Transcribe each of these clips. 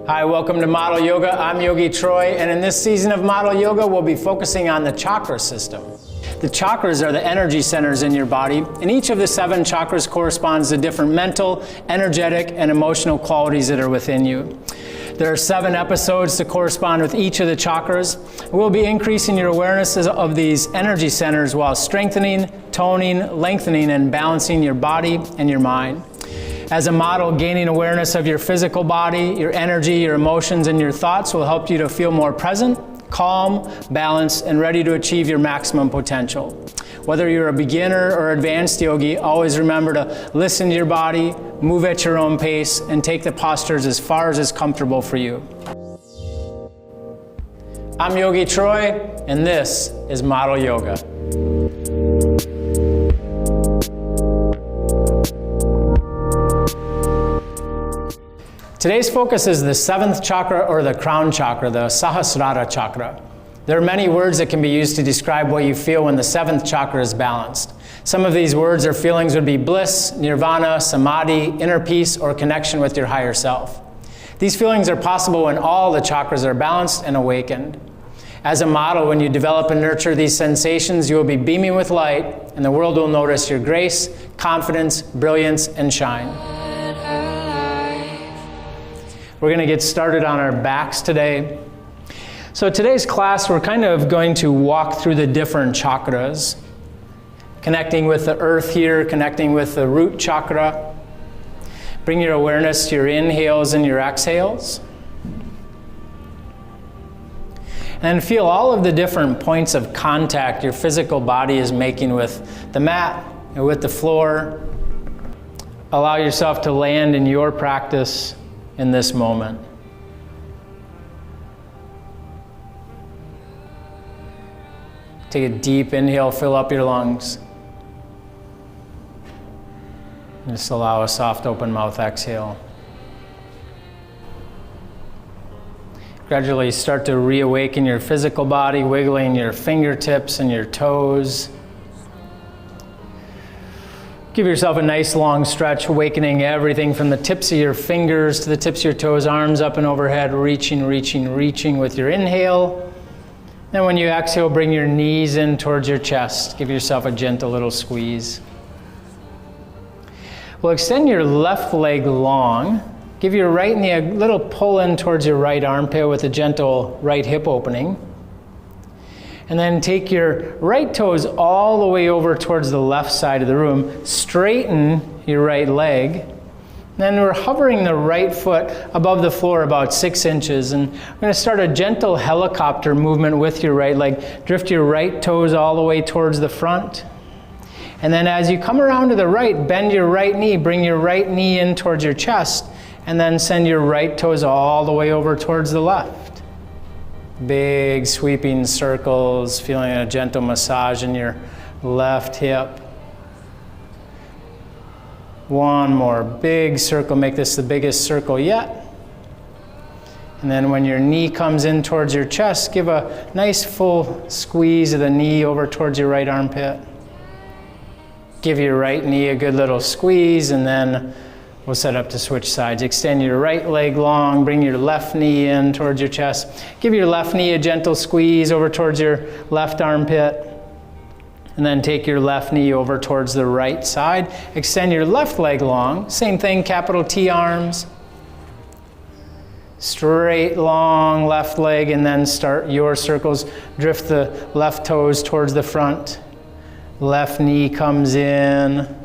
Hi, welcome to Model Yoga. I'm Yogi Troy, and in this season of Model Yoga, we'll be focusing on the chakra system. The chakras are the energy centers in your body, and each of the 7 chakras corresponds to different mental, energetic, and emotional qualities that are within you. There are 7 episodes to correspond with each of the chakras. We'll be increasing your awareness of these energy centers while strengthening, toning, lengthening, and balancing your body and your mind. As a model, gaining awareness of your physical body, your energy, your emotions, and your thoughts will help you to feel more present, calm, balanced, and ready to achieve your maximum potential. Whether you're a beginner or advanced yogi, always remember to listen to your body, move at your own pace, and take the postures as far as is comfortable for you. I'm Yogi Troy, and this is Model Yoga. Today's focus is the 7th chakra, or the crown chakra, the Sahasrara chakra. There are many words that can be used to describe what you feel when the 7th chakra is balanced. Some of these words or feelings would be bliss, nirvana, samadhi, inner peace, or connection with your higher self. These feelings are possible when all the chakras are balanced and awakened. As a model, when you develop and nurture these sensations, you will be beaming with light, and the world will notice your grace, confidence, brilliance, and shine. We're going to get started on our backs today. So today's class, we're kind of going to walk through the different chakras, connecting with the earth here, connecting with the root chakra. Bring your awareness to your inhales and your exhales. And feel all of the different points of contact your physical body is making with the mat and with the floor. Allow yourself to land in your practice in this moment. Take a deep inhale, fill up your lungs. Just allow a soft open mouth exhale. Gradually start to reawaken your physical body, wiggling your fingertips and your toes. Give yourself a nice long stretch, awakening everything from the tips of your fingers to the tips of your toes, arms up and overhead, reaching with your inhale. Then when you exhale, bring your knees in towards your chest. Give yourself a gentle little squeeze. We'll extend your left leg long. Give your right knee a little pull in towards your right armpit with a gentle right hip opening. And then take your right toes all the way over towards the left side of the room. Straighten your right leg. Then we're hovering the right foot above the floor about 6 inches. And we're going to start a gentle helicopter movement with your right leg. Drift your right toes all the way towards the front. And then as you come around to the right, bend your right knee. Bring your right knee in towards your chest. And then send your right toes all the way over towards the left. Big sweeping circles, feeling a gentle massage in your left hip. One more big circle, make this the biggest circle yet. And then when your knee comes in towards your chest, give a nice full squeeze of the knee over towards your right armpit. Give your right knee a good little squeeze, and then we'll set up to switch sides. Extend your right leg long, bring your left knee in towards your chest. Give your left knee a gentle squeeze over towards your left armpit. And then take your left knee over towards the right side. Extend your left leg long. Same thing, capital T arms. Straight, long left leg, and then start your circles. Drift the left toes towards the front. Left knee comes in.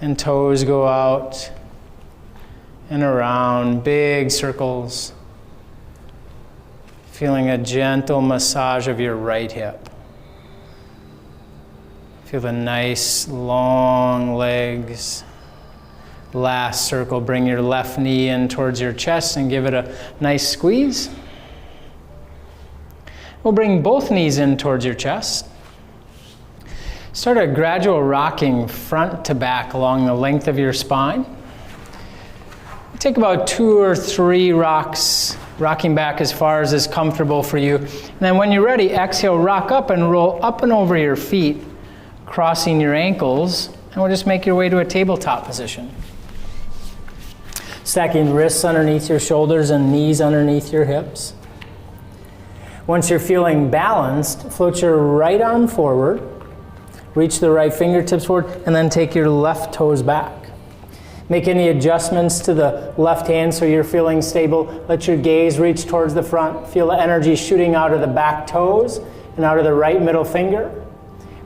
And toes go out and around, big circles. Feeling a gentle massage of your right hip. Feel the nice long legs. Last circle, bring your left knee in towards your chest and give it a nice squeeze. We'll bring both knees in towards your chest. Start a gradual rocking front to back along the length of your spine. Take about 2 or 3 rocks, rocking back as far as is comfortable for you. And then when you're ready, exhale, rock up and roll up and over your feet, crossing your ankles, and we'll just make your way to a tabletop position. Stacking wrists underneath your shoulders and knees underneath your hips. Once you're feeling balanced, float your right arm forward, reach the right fingertips forward, and then take your left toes back. Make any adjustments to the left hand so you're feeling stable. Let your gaze reach towards the front. Feel the energy shooting out of the back toes and out of the right middle finger.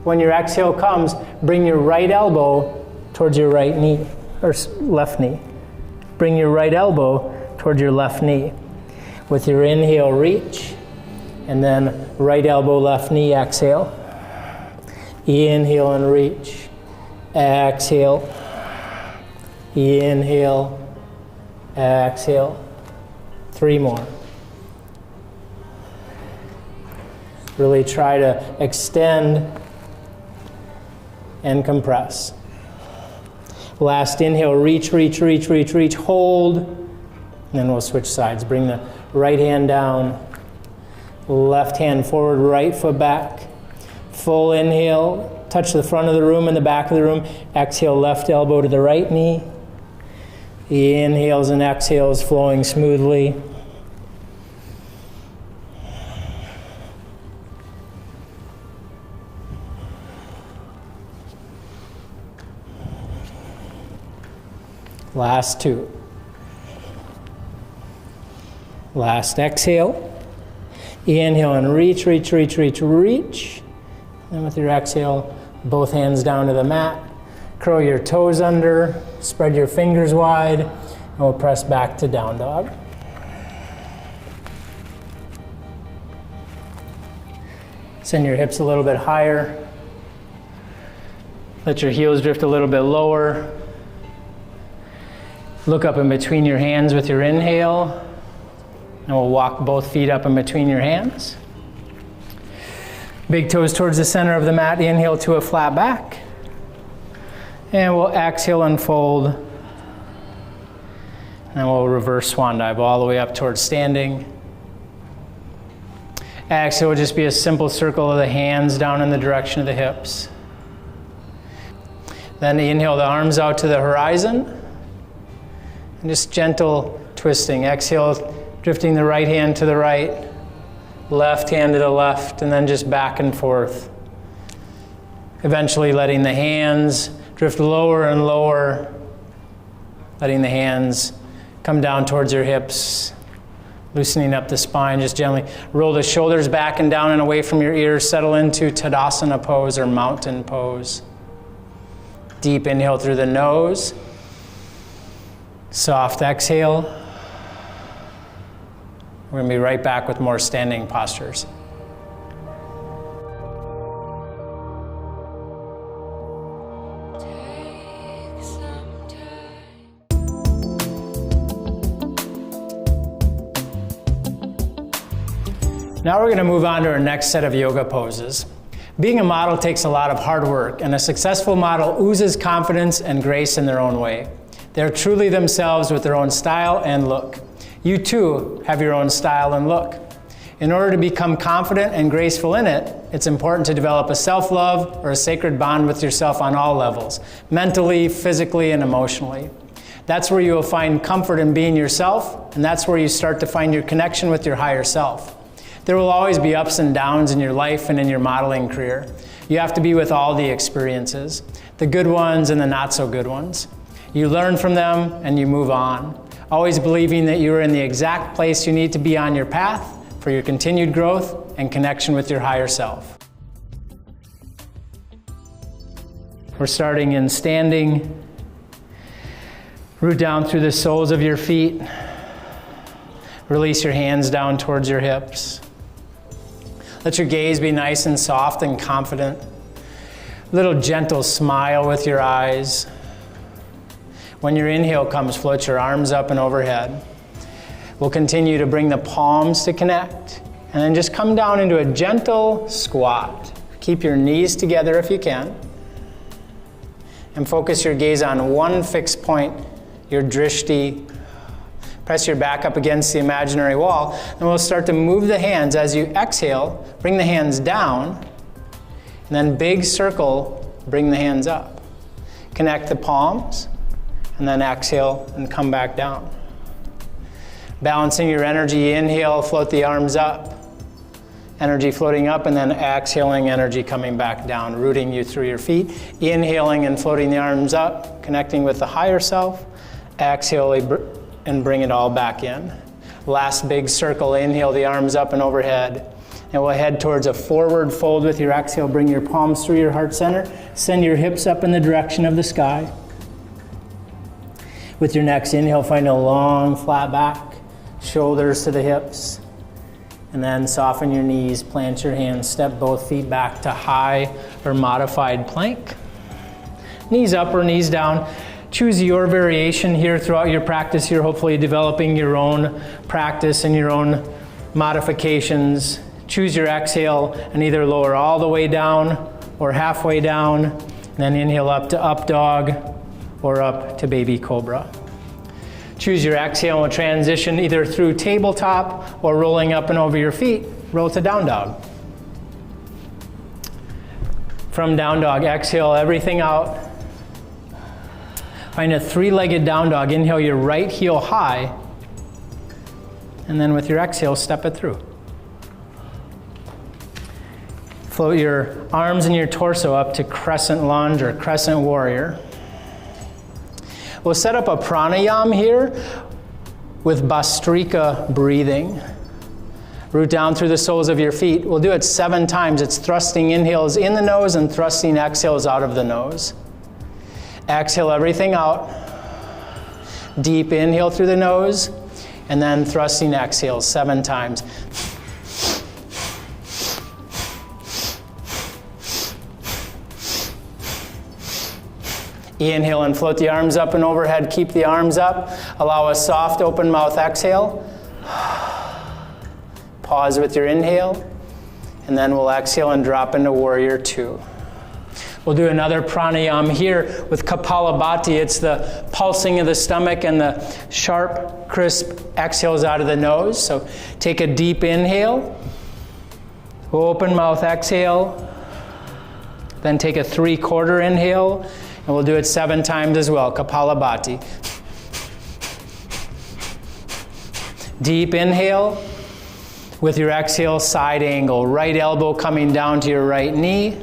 When your exhale comes, bring your right elbow towards your right knee, or left knee. Bring your right elbow towards your left knee. With your inhale, reach, and then right elbow, left knee, exhale. Inhale and reach. Exhale. Inhale. Exhale. 3 more. Really try to extend and compress. Last inhale, reach, reach, reach, reach, reach, hold. And then we'll switch sides. Bring the right hand down, left hand forward, right foot back. Full inhale, touch the front of the room and the back of the room. Exhale, left elbow to the right knee. The inhales and exhales flowing smoothly. Last 2. Last exhale. Inhale and reach, reach, reach, reach, reach. And with your exhale, both hands down to the mat. Curl your toes under, spread your fingers wide, and we'll press back to down dog. Send your hips a little bit higher. Let your heels drift a little bit lower. Look up in between your hands with your inhale, and we'll walk both feet up in between your hands. Big toes towards the center of the mat, inhale to a flat back. And we'll exhale and fold. And we'll reverse swan dive all the way up towards standing. Exhale will just be a simple circle of the hands down in the direction of the hips. Then inhale the arms out to the horizon. And just gentle twisting. Exhale, drifting the right hand to the right, left hand to the left, and then just back and forth. Eventually letting the hands drift lower and lower, letting the hands come down towards your hips, loosening up the spine. Just gently roll the shoulders back and down and away from your ears. Settle into Tadasana pose or mountain pose. Deep inhale through the nose. Soft exhale. We're going to be right back with more standing postures. Now we're going to move on to our next set of yoga poses. Being a model takes a lot of hard work, and a successful model oozes confidence and grace in their own way. They're truly themselves with their own style and look. You too have your own style and look. In order to become confident and graceful in it, it's important to develop a self-love or a sacred bond with yourself on all levels, mentally, physically, and emotionally. That's where you will find comfort in being yourself, and that's where you start to find your connection with your higher self. There will always be ups and downs in your life and in your modeling career. You have to be with all the experiences, the good ones and the not so good ones. You learn from them and you move on, always believing that you are in the exact place you need to be on your path for your continued growth and connection with your higher self. We're starting in standing. Root down through the soles of your feet. Release your hands down towards your hips. Let your gaze be nice and soft and confident. A little gentle smile with your eyes. When your inhale comes, float your arms up and overhead. We'll continue to bring the palms to connect, and then just come down into a gentle squat. Keep your knees together if you can. And focus your gaze on one fixed point, your drishti. Press your back up against the imaginary wall, and we'll start to move the hands as you exhale. Bring the hands down, and then big circle, bring the hands up. Connect the palms, and then exhale and come back down. Balancing your energy, inhale, float the arms up. Energy floating up, and then exhaling, energy coming back down, rooting you through your feet. Inhaling and floating the arms up, connecting with the higher self. Exhale and bring it all back in. Last big circle, inhale the arms up and overhead. And we'll head towards a forward fold with your exhale. Bring your palms through your heart center. Send your hips up in the direction of the sky. With your next inhale, find a long flat back, shoulders to the hips. And then soften your knees, plant your hands, step both feet back to high or modified plank. Knees up or knees down. Choose your variation here throughout your practice. You're hopefully developing your own practice and your own modifications. Choose your exhale and either lower all the way down or halfway down. And then inhale up to up dog or up to baby cobra. Choose your exhale and we'll transition either through tabletop or rolling up and over your feet. Roll to down dog. From down dog, exhale everything out. Find a three-legged down dog. Inhale your right heel high. And then with your exhale, step it through. Float your arms and your torso up to crescent lunge or crescent warrior. We'll set up a pranayama here with Bhastrika breathing. Root down through the soles of your feet. We'll do it 7 times. It's thrusting inhales in the nose and thrusting exhales out of the nose. Exhale everything out. Deep inhale through the nose, and then thrusting exhales 7 times. Inhale and float the arms up and overhead. Keep the arms up. Allow a soft open mouth exhale. Pause with your inhale. And then we'll exhale and drop into warrior 2. We'll do another pranayama here with Kapalabhati. It's the pulsing of the stomach and the sharp, crisp exhales out of the nose. So take a deep inhale. Open mouth exhale. Then take a 3/4 inhale. And we'll do it 7 times as well, Kapalabhati. Deep inhale. With your exhale, side angle. Right elbow coming down to your right knee.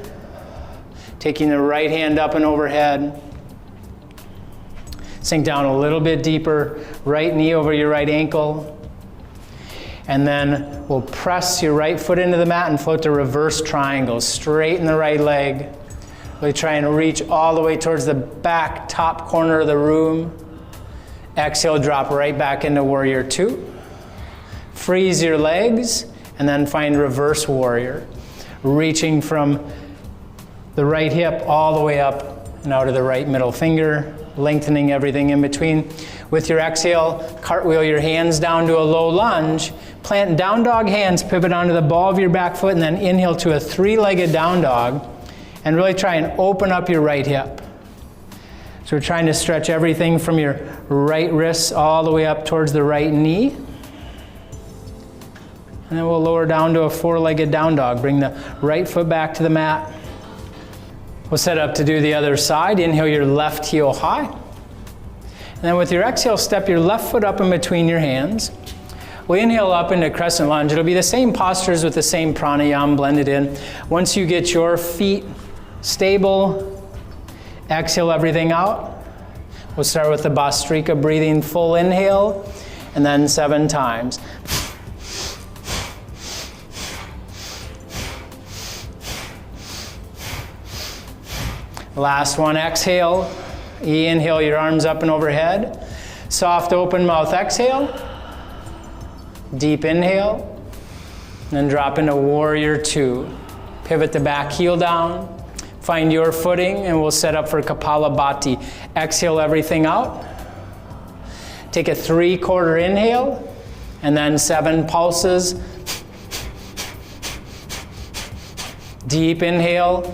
Taking the right hand up and overhead. Sink down a little bit deeper. Right knee over your right ankle. And then we'll press your right foot into the mat and float to reverse triangle. Straighten the right leg. Really try and reach all the way towards the back top corner of the room. Exhale, drop right back into warrior 2. Freeze your legs and then find reverse warrior. Reaching from the right hip all the way up and out of the right middle finger, lengthening everything in between. With your exhale, cartwheel your hands down to a low lunge. Plant down dog hands, pivot onto the ball of your back foot, and then inhale to a 3-legged down dog. And really try and open up your right hip. So we're trying to stretch everything from your right wrist all the way up towards the right knee. And then we'll lower down to a 4-legged down dog. Bring the right foot back to the mat. We'll set up to do the other side. Inhale your left heel high. And then with your exhale, step your left foot up in between your hands. We'll inhale up into crescent lunge. It'll be the same postures with the same pranayama blended in. Once you get your feet stable, exhale everything out. We'll start with the Bhastrika breathing, full inhale, and then 7 times. Last one, exhale. Inhale your arms up and overhead. Soft open mouth exhale. Deep inhale. Then drop into warrior 2. Pivot the back heel down. Find your footing and we'll set up for Kapalabhati. Exhale everything out. Take a 3/4 inhale and then 7 pulses. Deep inhale.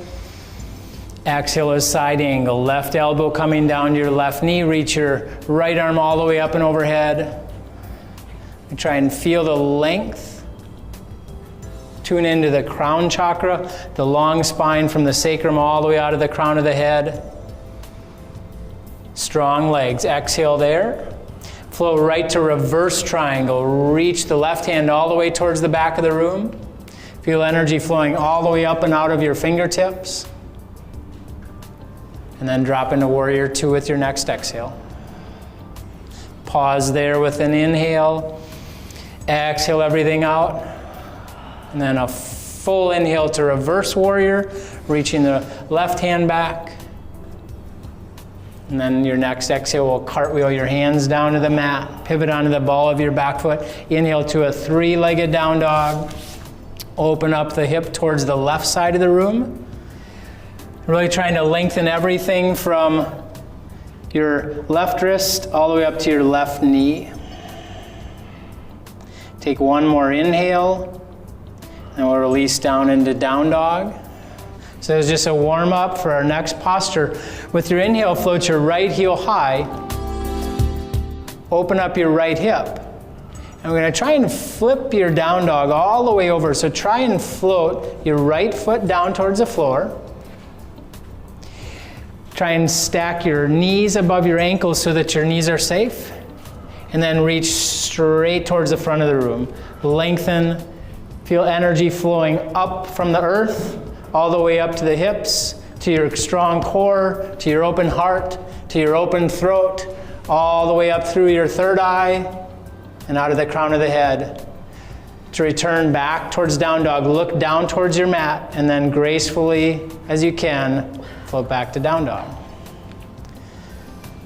Exhale is side angle. Left elbow coming down to your left knee. Reach your right arm all the way up and overhead. And try and feel the length. Tune into the crown chakra, the long spine from the sacrum all the way out of the crown of the head. Strong legs. Exhale there. Flow right to reverse triangle. Reach the left hand all the way towards the back of the room. Feel energy flowing all the way up and out of your fingertips. And then drop into Warrior Two with your next exhale. Pause there with an inhale. Exhale everything out. And then a full inhale to reverse warrior, reaching the left hand back. And then your next exhale will cartwheel your hands down to the mat, pivot onto the ball of your back foot. Inhale to a three-legged down dog. Open up the hip towards the left side of the room. Really trying to lengthen everything from your left wrist all the way up to your left knee. Take one more inhale, and we'll release down into down dog. So it's just a warm up for our next posture. With your inhale, float your right heel high. Open up your right hip. And we're going to try and flip your down dog all the way over. So try and float your right foot down towards the floor. Try and stack your knees above your ankles so that your knees are safe. And then reach straight towards the front of the room. Lengthen. Feel energy flowing up from the earth, all the way up to the hips, to your strong core, to your open heart, to your open throat, all the way up through your third eye, and out of the crown of the head. To return back towards down dog, look down towards your mat, and then gracefully, as you can, float back to down dog.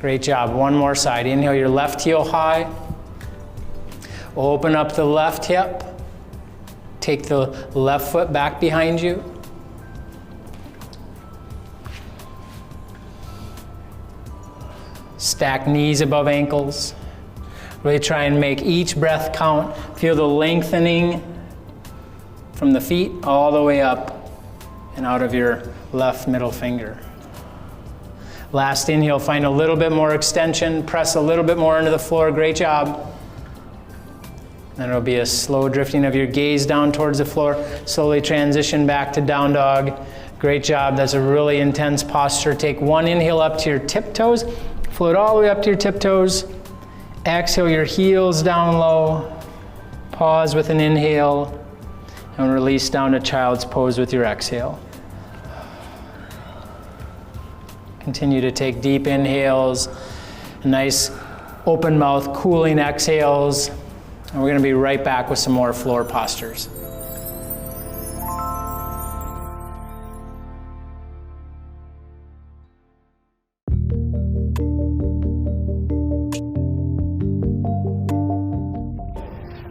Great job. One more side. Inhale your left heel high. Open up the left hip. Take the left foot back behind you. Stack knees above ankles. Really try and make each breath count. Feel the lengthening from the feet all the way up and out of your left middle finger. Last inhale, find a little bit more extension, press a little bit more into the floor. Great job. Then it'll be a slow drifting of your gaze down towards the floor. Slowly transition back to down dog. Great job. That's a really intense posture. Take one inhale up to your tiptoes. Float all the way up to your tiptoes. Exhale your heels down low. Pause with an inhale. And release down to child's pose with your exhale. Continue to take deep inhales. Nice open mouth, cooling exhales. And we're going to be right back with some more floor postures.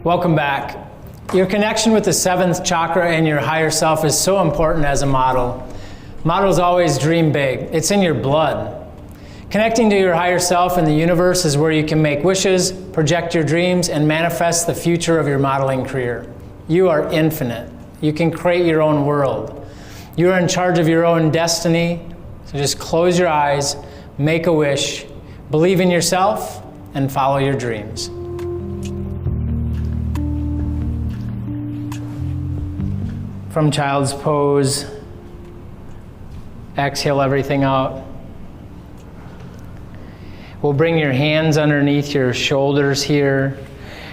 Welcome back. Your connection with the seventh chakra and your higher self is so important as a model. Models always dream big. It's in your blood. Connecting to your higher self and the universe is where you can make wishes, project your dreams, and manifest the future of your modeling career. You are infinite. You can create your own world. You are in charge of your own destiny. So just close your eyes, make a wish, believe in yourself, and follow your dreams. From child's pose, exhale everything out. We'll bring your hands underneath your shoulders here.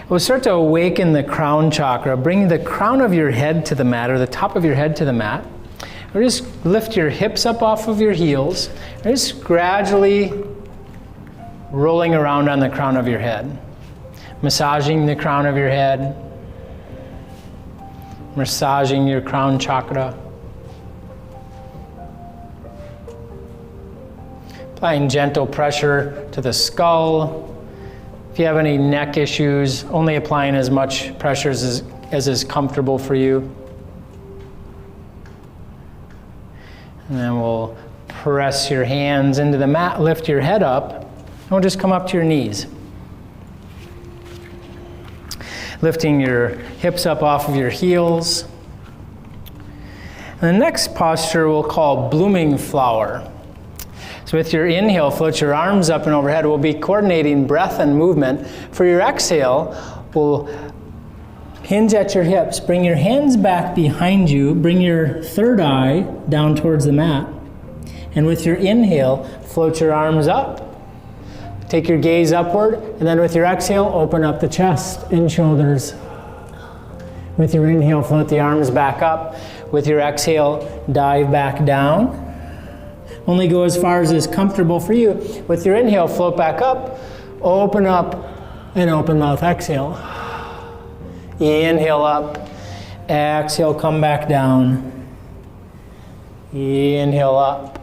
We'll start to awaken the crown chakra. Bring the crown of your head to the mat, or the top of your head to the mat. We'll just lift your hips up off of your heels. We're just gradually rolling around on the crown of your head. Massaging the crown of your head. Massaging your crown chakra. Applying gentle pressure to the skull. If you have any neck issues, only applying as much pressure as is comfortable for you. And then we'll press your hands into the mat, lift your head up, and we'll just come up to your knees. Lifting your hips up off of your heels. And the next posture we'll call blooming flower. So with your inhale, float your arms up and overhead. We'll be coordinating breath and movement. For your exhale, we'll hinge at your hips. Bring your hands back behind you. Bring your third eye down towards the mat. And with your inhale, float your arms up. Take your gaze upward, and then with your exhale, open up the chest and shoulders. With your inhale, float the arms back up. With your exhale, dive back down. Only go as far as is comfortable for you. With your inhale, float back up, open up, and open mouth exhale. Inhale up, exhale, come back down. Inhale up,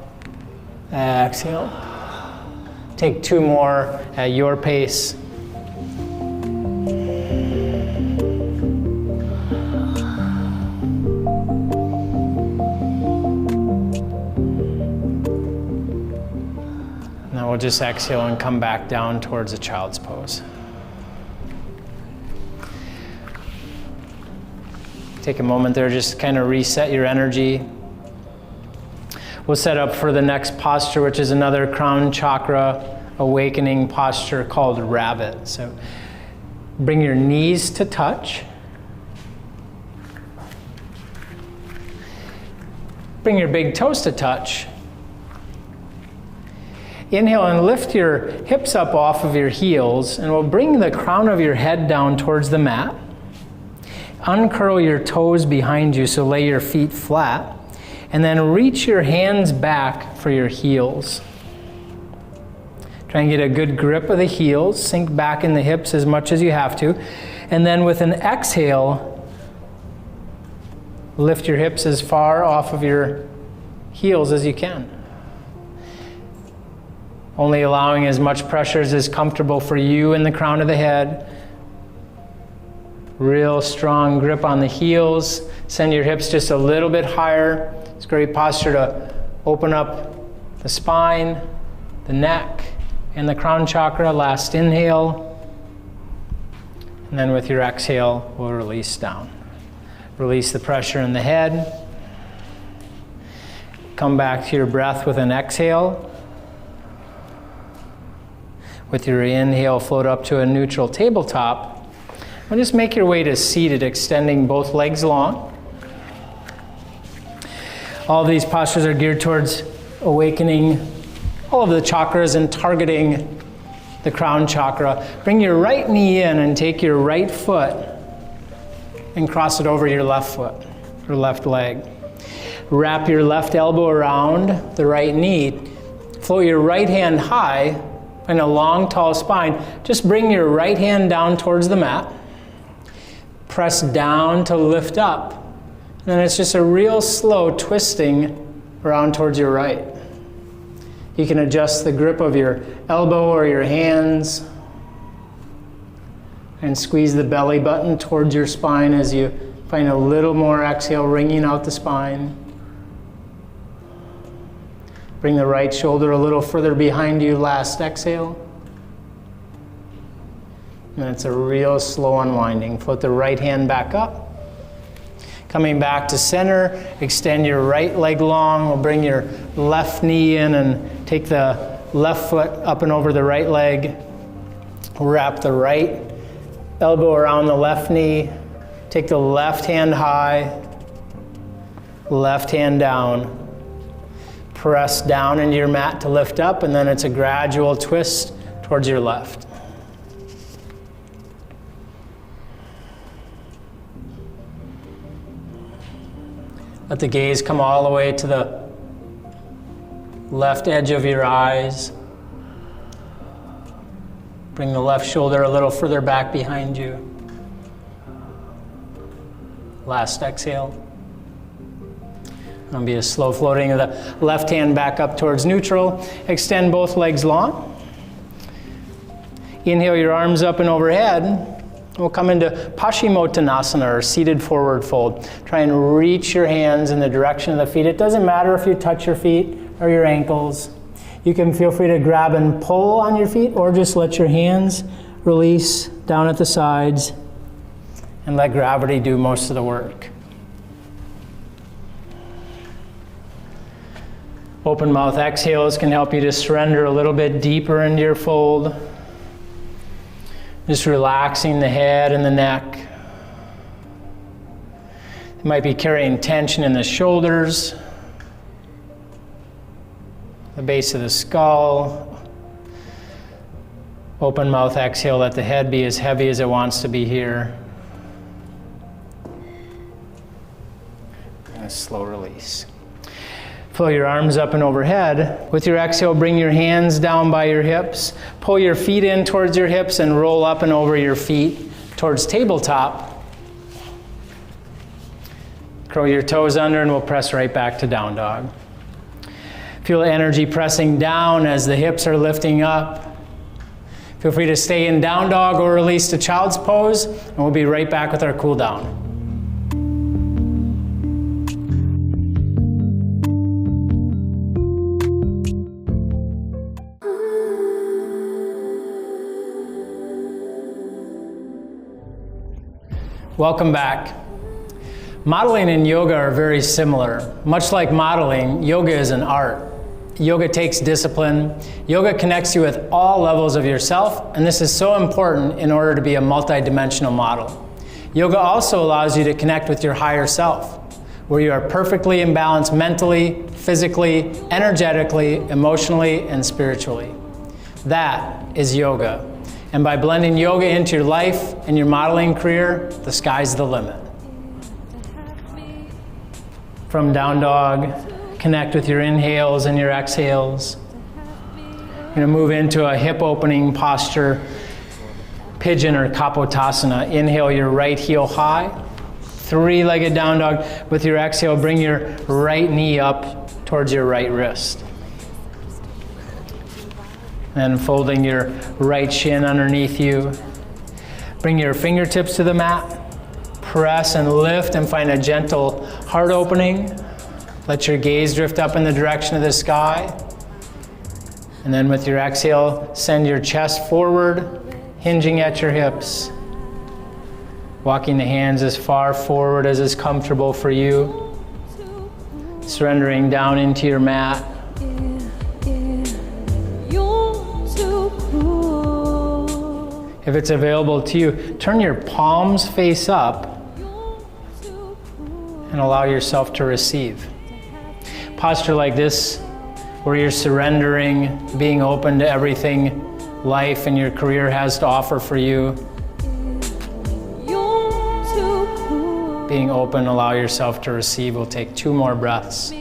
exhale. Take 2 more at your pace. Now we'll just exhale and come back down towards a child's pose. Take a moment there, just kind of reset your energy. We'll set up for the next posture, which is another crown chakra awakening posture called rabbit. So bring your knees to touch. Bring your big toes to touch. Inhale and lift your hips up off of your heels, and we'll bring the crown of your head down towards the mat. Uncurl your toes behind you, so lay your feet flat. And then reach your hands back for your heels. Try and get a good grip of the heels. Sink back in the hips as much as you have to. And then with an exhale, lift your hips as far off of your heels as you can. Only allowing as much pressure as is comfortable for you in the crown of the head. Real strong grip on the heels. Send your hips just a little bit higher. It's a great posture to open up the spine, the neck, and the crown chakra. Last inhale. And then with your exhale, we'll release down. Release the pressure in the head. Come back to your breath with an exhale. With your inhale, float up to a neutral tabletop. And just make your way to seated, extending both legs long. All of these postures are geared towards awakening all of the chakras and targeting the crown chakra. Bring your right knee in and take your right foot and cross it over your left foot, or left leg. Wrap your left elbow around the right knee. Float your right hand high in a long, tall spine. Just bring your right hand down towards the mat. Press down to lift up. And then it's just a real slow twisting around towards your right. You can adjust the grip of your elbow or your hands and squeeze the belly button towards your spine as you find a little more exhale, wringing out the spine. Bring the right shoulder a little further behind you, last exhale. And it's a real slow unwinding. Float the right hand back up. Coming back to center, extend your right leg long. We'll bring your left knee in and take the left foot up and over the right leg. Wrap the right elbow around the left knee. Take the left hand high, left hand down. Press down into your mat to lift up, and then it's a gradual twist towards your left. Let the gaze come all the way to the left edge of your eyes. Bring the left shoulder a little further back behind you. Last exhale. It'll be a slow floating of the left hand back up towards neutral. Extend both legs long. Inhale your arms up and overhead. We'll come into Paschimottanasana, or seated forward fold. Try and reach your hands in the direction of the feet. It doesn't matter if you touch your feet or your ankles. You can feel free to grab and pull on your feet, or just let your hands release down at the sides and let gravity do most of the work. Open mouth exhales can help you to surrender a little bit deeper into your fold. Just relaxing the head and the neck. You might be carrying tension in the shoulders, the base of the skull. Open mouth exhale, let the head be as heavy as it wants to be here. And a slow release. Flow your arms up and overhead. With your exhale, bring your hands down by your hips. Pull your feet in towards your hips and roll up and over your feet towards tabletop. Curl your toes under and we'll press right back to down dog. Feel energy pressing down as the hips are lifting up. Feel free to stay in down dog or release to child's pose, and we'll be right back with our cool down. Welcome back. Modeling and yoga are very similar. Much like modeling, yoga is an art. Yoga takes discipline. Yoga connects you with all levels of yourself, and this is so important in order to be a multidimensional model. Yoga also allows you to connect with your higher self, where you are perfectly in balance mentally, physically, energetically, emotionally, and spiritually. That is yoga. And by blending yoga into your life and your modeling career, the sky's the limit. From down dog, connect with your inhales and your exhales. You're going to move into a hip opening posture, pigeon or kapotasana. Inhale your right heel high, three-legged down dog. With your exhale, bring your right knee up towards your right wrist. And folding your right shin underneath you. Bring your fingertips to the mat. Press and lift and find a gentle heart opening. Let your gaze drift up in the direction of the sky. And then with your exhale, send your chest forward, hinging at your hips. Walking the hands as far forward as is comfortable for you. Surrendering down into your mat. If it's available to you, turn your palms face up and allow yourself to receive. Posture like this, where you're surrendering, being open to everything life and your career has to offer for you. Being open, allow yourself to receive. We'll take 2 more breaths.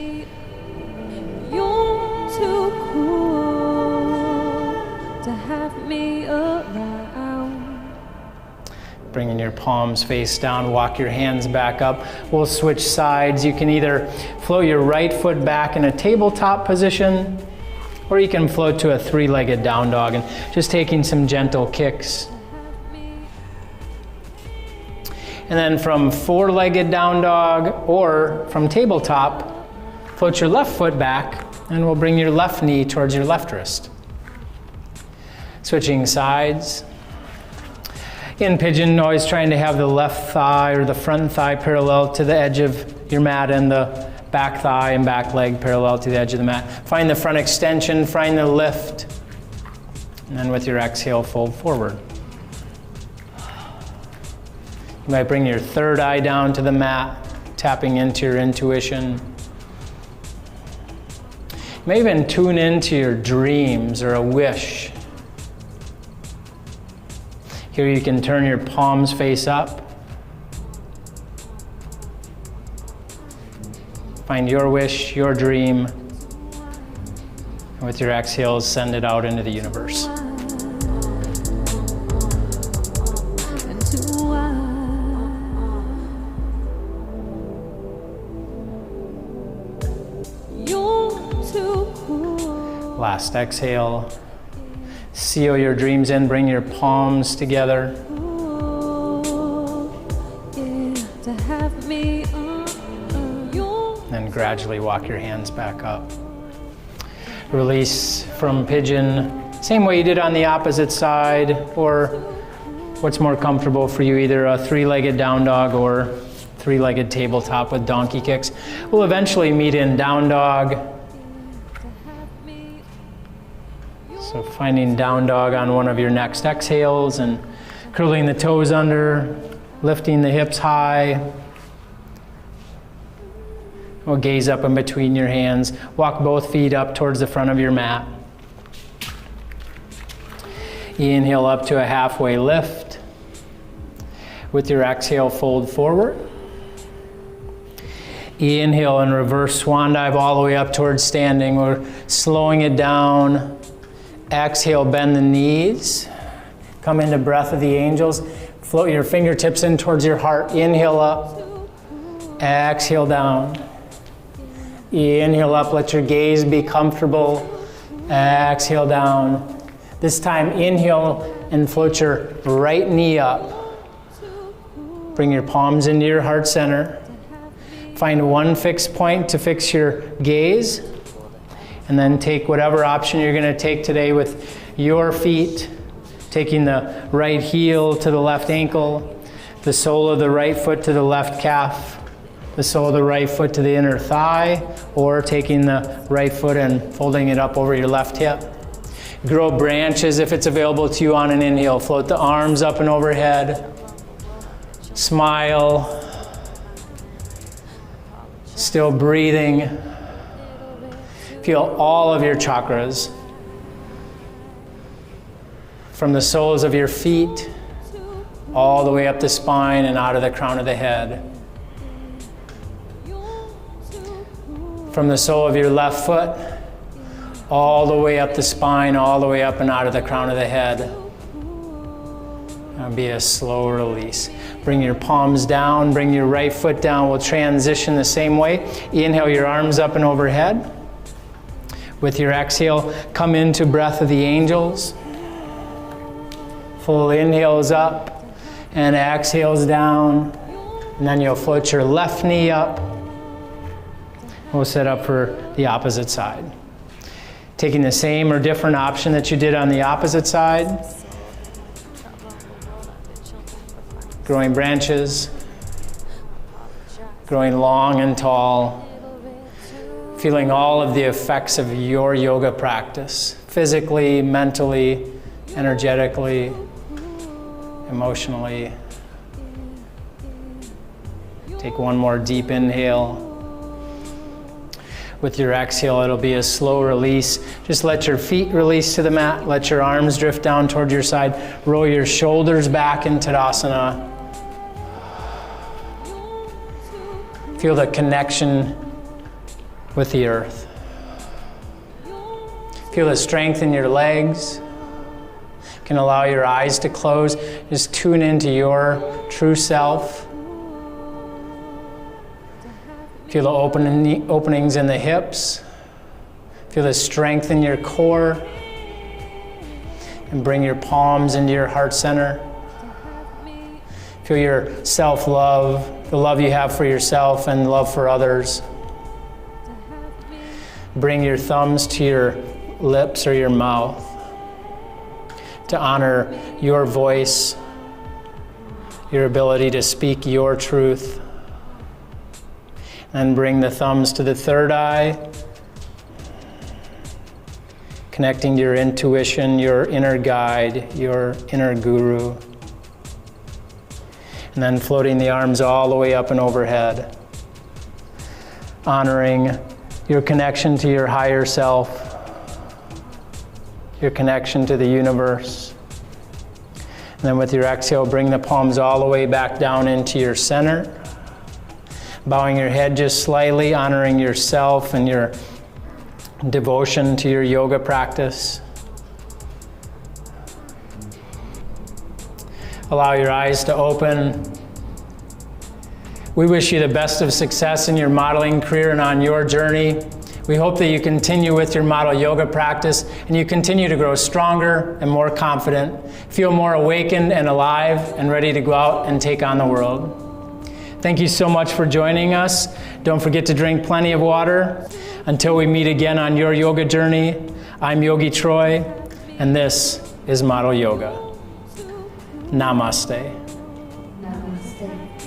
Bringing your palms face down, walk your hands back up. We'll switch sides. You can either float your right foot back in a tabletop position, or you can float to a 3-legged down dog and just taking some gentle kicks. And then from 4-legged down dog or from tabletop, float your left foot back and we'll bring your left knee towards your left wrist. Switching sides. In pigeon, always trying to have the left thigh or the front thigh parallel to the edge of your mat and the back thigh and back leg parallel to the edge of the mat. Find the front extension, find the lift. And then with your exhale, fold forward. You might bring your third eye down to the mat, tapping into your intuition. You may even tune into your dreams or a wish. Here you can turn your palms face up. Find your wish, your dream. And with your exhales, send it out into the universe. Last exhale. Seal your dreams in, bring your palms together. And gradually walk your hands back up. Release from pigeon, same way you did on the opposite side, or what's more comfortable for you, either a 3-legged down dog or 3-legged tabletop with donkey kicks. We'll eventually meet in down dog. So finding down dog on one of your next exhales and curling the toes under, lifting the hips high. We'll gaze up in between your hands. Walk both feet up towards the front of your mat. Inhale up to a halfway lift. With your exhale, fold forward. Inhale and reverse swan dive all the way up towards standing. We're slowing it down. Exhale, bend the knees. Come into breath of the angels. Float your fingertips in towards your heart. Inhale up. Exhale down. Inhale up, let your gaze be comfortable. Exhale down. This time, inhale and float your right knee up. Bring your palms into your heart center. Find one fixed point to fix your gaze. And then take whatever option you're going to take today with your feet. Taking the right heel to the left ankle. The sole of the right foot to the left calf. The sole of the right foot to the inner thigh. Or taking the right foot and folding it up over your left hip. Grow branches if it's available to you on an inhale. Float the arms up and overhead. Smile. Still breathing. Feel all of your chakras. From the soles of your feet, all the way up the spine and out of the crown of the head. From the sole of your left foot, all the way up the spine, all the way up and out of the crown of the head. That'll be a slow release. Bring your palms down, bring your right foot down. We'll transition the same way. Inhale your arms up and overhead. With your exhale, come into breath of the angels. Full inhales up and exhales down. And then you'll float your left knee up. We'll set up for the opposite side. Taking the same or different option that you did on the opposite side. Growing branches. Growing long and tall. Feeling all of the effects of your yoga practice. Physically, mentally, energetically, emotionally. Take one more deep inhale. With your exhale, it'll be a slow release. Just let your feet release to the mat. Let your arms drift down toward your side. Roll your shoulders back in Tadasana. Feel the connection with the earth. Feel the strength in your legs. You can allow your eyes to close. Just tune into your true self. Feel the openings in the hips. Feel the strength in your core. And bring your palms into your heart center. Feel your self-love, the love you have for yourself and love for others. Bring your thumbs to your lips or your mouth to honor your voice, your ability to speak your truth. And bring the thumbs to the third eye, connecting to your intuition, your inner guide, your inner guru. And then floating the arms all the way up and overhead, honoring your connection to your higher self, your connection to the universe. And then with your exhale, bring the palms all the way back down into your center. Bowing your head just slightly, honoring yourself and your devotion to your yoga practice. Allow your eyes to open. We wish you the best of success in your modeling career and on your journey. We hope that you continue with your model yoga practice and you continue to grow stronger and more confident, feel more awakened and alive and ready to go out and take on the world. Thank you so much for joining us. Don't forget to drink plenty of water. Until we meet again on your yoga journey, I'm Yogi Troy, and this is Model Yoga. Namaste. Namaste.